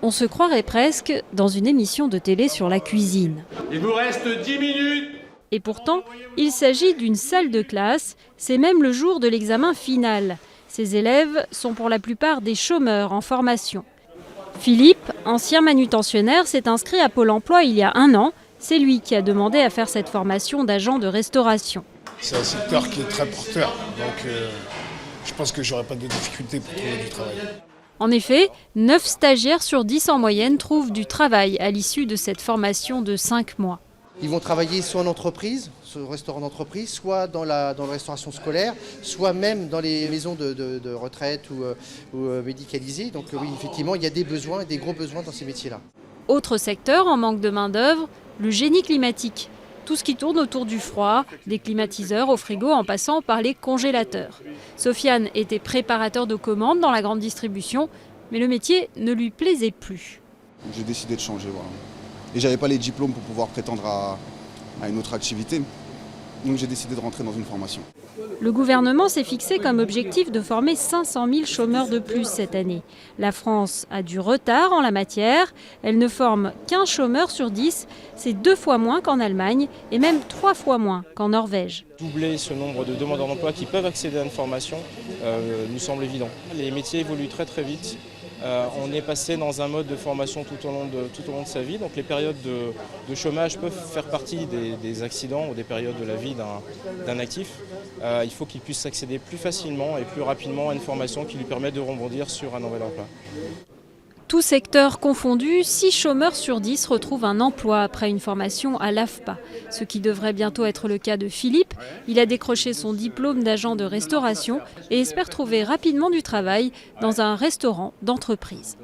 On se croirait presque dans une émission de télé sur la cuisine. Il vous reste 10 minutes. Et pourtant, il s'agit d'une salle de classe. C'est même le jour de l'examen final. Ces élèves sont pour la plupart des chômeurs en formation. Philippe, ancien manutentionnaire, s'est inscrit à Pôle emploi il y a 1 an. C'est lui qui a demandé à faire cette formation d'agent de restauration. C'est un secteur qui est très porteur, donc je pense que j'aurai pas de difficultés pour trouver du travail. En effet, 9 stagiaires sur 10 en moyenne trouvent du travail à l'issue de cette formation de 5 mois. Ils vont travailler soit en entreprise, sur le restaurant d'entreprise, soit dans la restauration scolaire, soit même dans les maisons de retraite ou médicalisées. Donc oui, effectivement, il y a des besoins, des gros besoins dans ces métiers-là. Autre secteur en manque de main-d'œuvre, le génie climatique. Tout ce qui tourne autour du froid, des climatiseurs au frigo en passant par les congélateurs. Sofiane était préparateur de commandes dans la grande distribution, mais le métier ne lui plaisait plus. J'ai décidé de changer, voilà. Et j'avais pas les diplômes pour pouvoir prétendre à une autre activité. Donc j'ai décidé de rentrer dans une formation. Le gouvernement s'est fixé comme objectif de former 500 000 chômeurs de plus cette année. La France a du retard en la matière. Elle ne forme qu'1 chômeur sur 10. C'est 2 fois moins qu'en Allemagne et même 3 fois moins qu'en Norvège. Doubler ce nombre de demandeurs d'emploi qui peuvent accéder à une formation nous semble évident. Les métiers évoluent très très vite. On est passé dans un mode de formation tout au long de sa vie. Donc les périodes de chômage peuvent faire partie des accidents ou des périodes de la vie d'un actif. Il faut qu'il puisse accéder plus facilement et plus rapidement à une formation qui lui permette de rebondir sur un nouvel emploi. Tout secteur confondu, 6 chômeurs sur 10 retrouvent un emploi après une formation à l'AFPA. Ce qui devrait bientôt être le cas de Philippe. Il a décroché son diplôme d'agent de restauration et espère trouver rapidement du travail dans un restaurant d'entreprise.